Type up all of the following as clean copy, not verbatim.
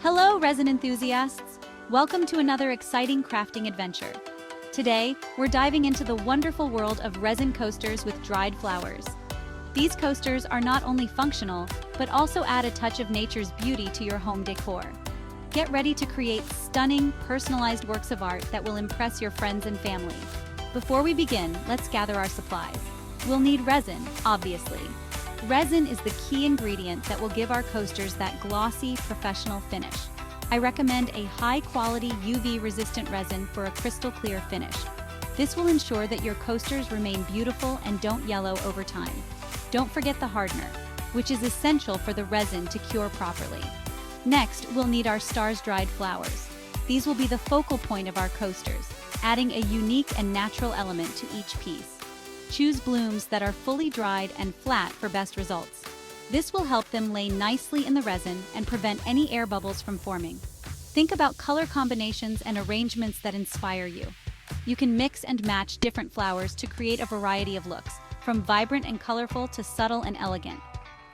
Hello, resin enthusiasts! Welcome to another exciting crafting adventure. Today, we're diving into the wonderful world of resin coasters with dried flowers. These coasters are not only functional, but also add a touch of nature's beauty to your home decor. Get ready to create stunning, personalized works of art that will impress your friends and family. Before we begin, let's gather our supplies. We'll need resin, obviously. Resin is the key ingredient that will give our coasters that glossy, professional finish. I recommend a high-quality UV-resistant resin for a crystal-clear finish. This will ensure that your coasters remain beautiful and don't yellow over time. Don't forget the hardener, which is essential for the resin to cure properly. Next, we'll need our stars dried flowers. These will be the focal point of our coasters, adding a unique and natural element to each piece. Choose blooms that are fully dried and flat for best results. This will help them lay nicely in the resin and prevent any air bubbles from forming. Think about color combinations and arrangements that inspire you. You can mix and match different flowers to create a variety of looks, from vibrant and colorful to subtle and elegant.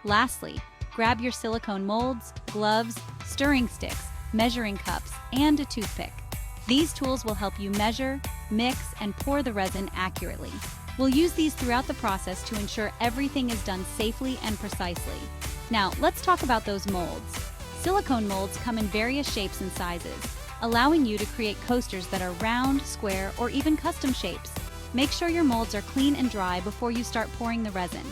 Lastly, grab your silicone molds, gloves, stirring sticks, measuring cups, and a toothpick. These tools will help you measure, mix, and pour the resin accurately. We'll use these throughout the process to ensure everything is done safely and precisely. Now, let's talk about those molds. Silicone molds come in various shapes and sizes, allowing you to create coasters that are round, square, or even custom shapes. Make sure your molds are clean and dry before you start pouring the resin.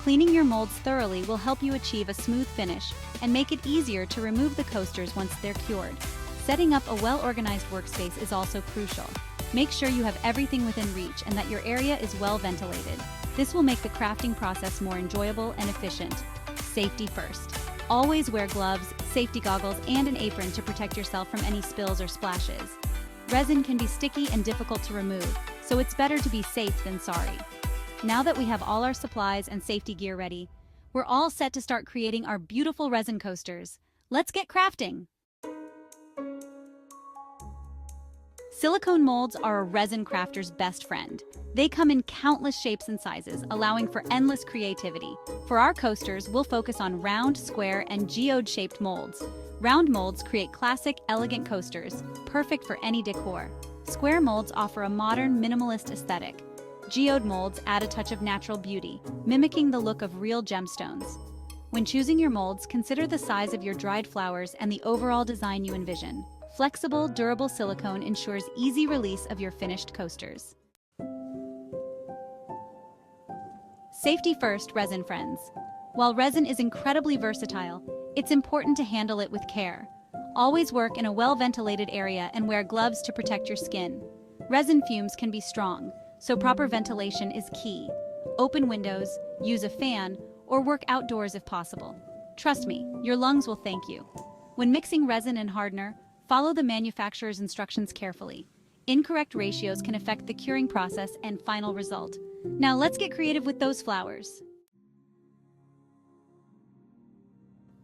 Cleaning your molds thoroughly will help you achieve a smooth finish and make it easier to remove the coasters once they're cured. Setting up a well-organized workspace is also crucial. Make sure you have everything within reach and that your area is well ventilated. This will make the crafting process more enjoyable and efficient. Safety first. Always wear gloves, safety goggles, and an apron to protect yourself from any spills or splashes. Resin can be sticky and difficult to remove, so it's better to be safe than sorry. Now that we have all our supplies and safety gear ready, we're all set to start creating our beautiful resin coasters. Let's get crafting! Silicone molds are a resin crafter's best friend. They come in countless shapes and sizes, allowing for endless creativity. For our coasters, we'll focus on round, square, and geode-shaped molds. Round molds create classic, elegant coasters, perfect for any decor. Square molds offer a modern, minimalist aesthetic. Geode molds add a touch of natural beauty, mimicking the look of real gemstones. When choosing your molds, consider the size of your dried flowers and the overall design you envision. Flexible, durable silicone ensures easy release of your finished coasters. Safety first, resin friends. While resin is incredibly versatile, it's important to handle it with care. Always work in a well-ventilated area and wear gloves to protect your skin. Resin fumes can be strong, so proper ventilation is key. Open windows, use a fan, or work outdoors if possible. Trust me, your lungs will thank you. When mixing resin and hardener, follow the manufacturer's instructions carefully. Incorrect ratios can affect the curing process and final result. Now let's get creative with those flowers.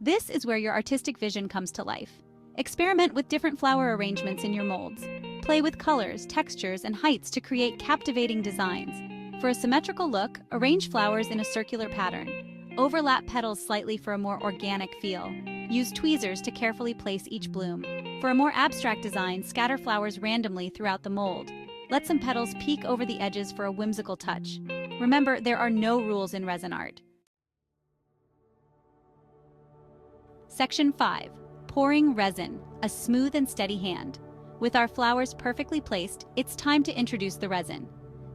This is where your artistic vision comes to life. Experiment with different flower arrangements in your molds. Play with colors, textures, and heights to create captivating designs. For a symmetrical look, arrange flowers in a circular pattern. Overlap petals slightly for a more organic feel. Use tweezers to carefully place each bloom. For a more abstract design, scatter flowers randomly throughout the mold. Let some petals peek over the edges for a whimsical touch. Remember, there are no rules in resin art. Section 5. Pouring resin, a smooth and steady hand. With our flowers perfectly placed, it's time to introduce the resin.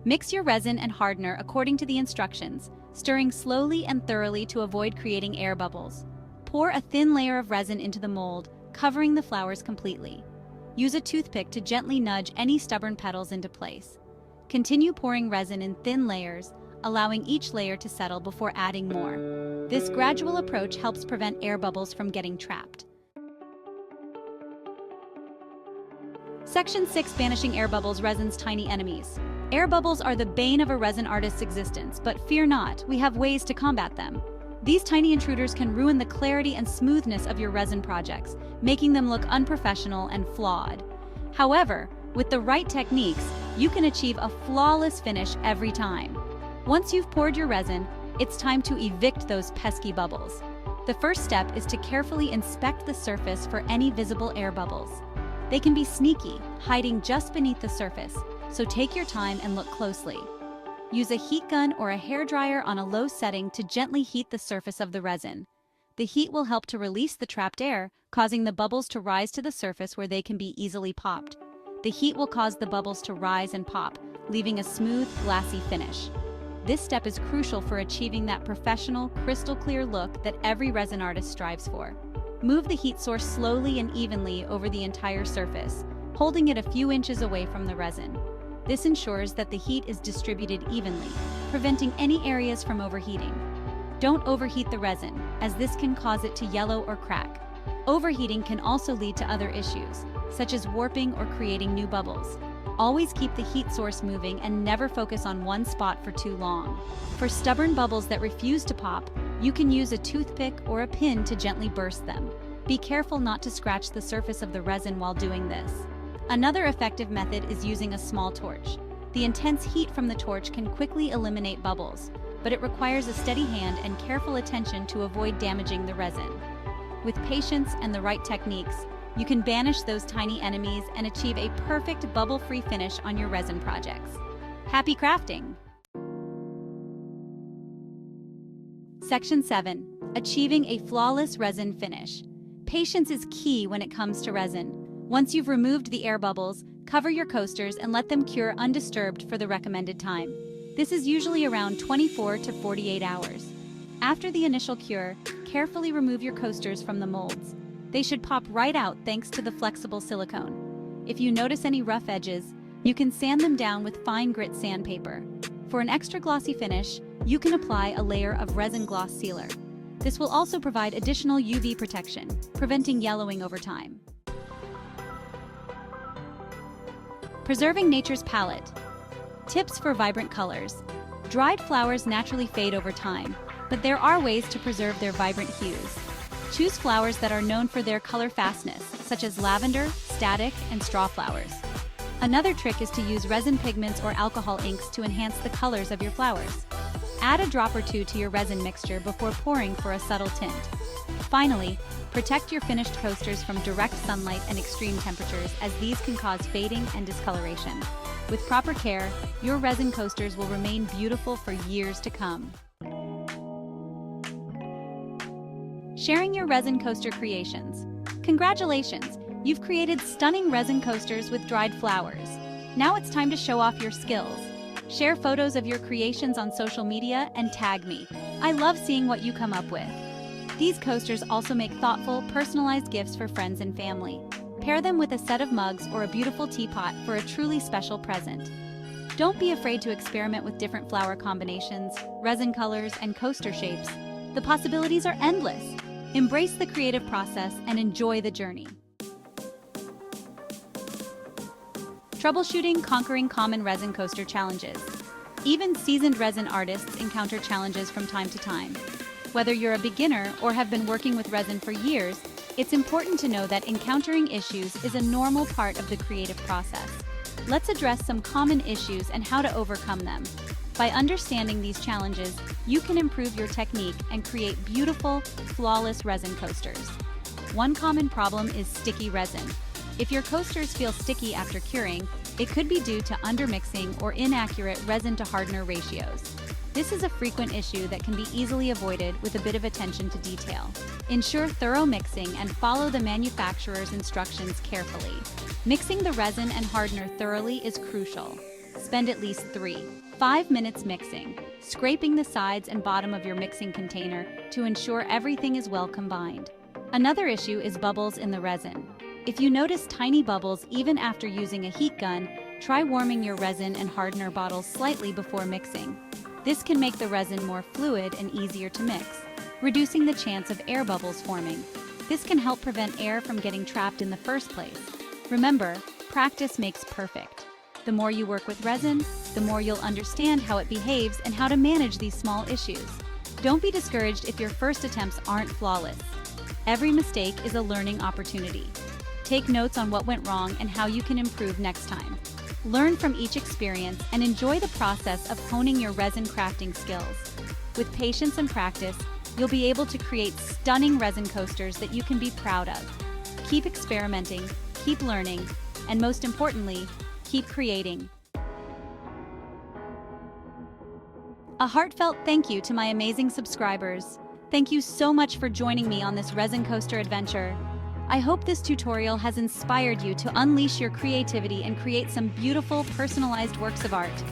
Mix your resin and hardener according to the instructions, stirring slowly and thoroughly to avoid creating air bubbles. Pour a thin layer of resin into the mold, covering the flowers completely. Use a toothpick to gently nudge any stubborn petals into place. Continue pouring resin in thin layers, allowing each layer to settle before adding more. This gradual approach helps prevent air bubbles from getting trapped. Section 6. Vanishing Air Bubbles, resin's tiny enemies. Air bubbles are the bane of a resin artist's existence, but fear not, we have ways to combat them. These tiny intruders can ruin the clarity and smoothness of your resin projects, making them look unprofessional and flawed. However, with the right techniques, you can achieve a flawless finish every time. Once you've poured your resin, it's time to evict those pesky bubbles. The first step is to carefully inspect the surface for any visible air bubbles. They can be sneaky, hiding just beneath the surface, so take your time and look closely. Use a heat gun or a hairdryer on a low setting to gently heat the surface of the resin. The heat will help to release the trapped air, causing the bubbles to rise to the surface where they can be easily popped. The heat will cause the bubbles to rise and pop, leaving a smooth, glassy finish. This step is crucial for achieving that professional, crystal-clear look that every resin artist strives for. Move the heat source slowly and evenly over the entire surface, holding it a few inches away from the resin. This ensures that the heat is distributed evenly, preventing any areas from overheating. Don't overheat the resin, as this can cause it to yellow or crack. Overheating can also lead to other issues, such as warping or creating new bubbles. Always keep the heat source moving and never focus on one spot for too long. For stubborn bubbles that refuse to pop, you can use a toothpick or a pin to gently burst them. Be careful not to scratch the surface of the resin while doing this. Another effective method is using a small torch. The intense heat from the torch can quickly eliminate bubbles, but it requires a steady hand and careful attention to avoid damaging the resin. With patience and the right techniques, you can banish those tiny enemies and achieve a perfect bubble-free finish on your resin projects. Happy crafting! Section 7. Achieving a flawless resin finish. Patience is key when it comes to resin. Once you've removed the air bubbles, cover your coasters and let them cure undisturbed for the recommended time. This is usually around 24 to 48 hours. After the initial cure, carefully remove your coasters from the molds. They should pop right out thanks to the flexible silicone. If you notice any rough edges, you can sand them down with fine grit sandpaper. For an extra glossy finish, you can apply a layer of resin gloss sealer. This will also provide additional UV protection, preventing yellowing over time. Preserving nature's palette. Tips for vibrant colors. Dried flowers naturally fade over time, but there are ways to preserve their vibrant hues. Choose flowers that are known for their color fastness, such as lavender, static, and straw flowers. Another trick is to use resin pigments or alcohol inks to enhance the colors of your flowers. Add a drop or two to your resin mixture before pouring for a subtle tint. Finally, protect your finished coasters from direct sunlight and extreme temperatures, as these can cause fading and discoloration. With proper care, your resin coasters will remain beautiful for years to come. Sharing your resin coaster creations. Congratulations! You've created stunning resin coasters with dried flowers. Now it's time to show off your skills. Share photos of your creations on social media and tag me. I love seeing what you come up with. These coasters also make thoughtful, personalized gifts for friends and family. Pair them with a set of mugs or a beautiful teapot for a truly special present. Don't be afraid to experiment with different flower combinations, resin colors, and coaster shapes. The possibilities are endless. Embrace the creative process and enjoy the journey. Troubleshooting, conquering common resin coaster challenges. Even seasoned resin artists encounter challenges from time to time. Whether you're a beginner or have been working with resin for years, it's important to know that encountering issues is a normal part of the creative process. Let's address some common issues and how to overcome them. By understanding these challenges, you can improve your technique and create beautiful, flawless resin coasters. One common problem is sticky resin. If your coasters feel sticky after curing, it could be due to undermixing or inaccurate resin to hardener ratios. This is a frequent issue that can be easily avoided with a bit of attention to detail. Ensure thorough mixing and follow the manufacturer's instructions carefully. Mixing the resin and hardener thoroughly is crucial. Spend at least 3-5 minutes mixing, scraping the sides and bottom of your mixing container to ensure everything is well combined. Another issue is bubbles in the resin. If you notice tiny bubbles even after using a heat gun, try warming your resin and hardener bottles slightly before mixing. This can make the resin more fluid and easier to mix, reducing the chance of air bubbles forming. This can help prevent air from getting trapped in the first place. Remember, practice makes perfect. The more you work with resin, the more you'll understand how it behaves and how to manage these small issues. Don't be discouraged if your first attempts aren't flawless. Every mistake is a learning opportunity. Take notes on what went wrong and how you can improve next time. Learn from each experience and enjoy the process of honing your resin crafting skills. With patience and practice, you'll be able to create stunning resin coasters that you can be proud of. Keep experimenting, keep learning, and most importantly, keep creating. A heartfelt thank you to my amazing subscribers. Thank you so much for joining me on this resin coaster adventure. I hope this tutorial has inspired you to unleash your creativity and create some beautiful, personalized works of art.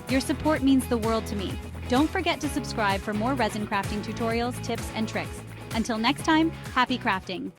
Your support means the world to me. Don't forget to subscribe for more resin crafting tutorials, tips, and tricks. Until next time, happy crafting!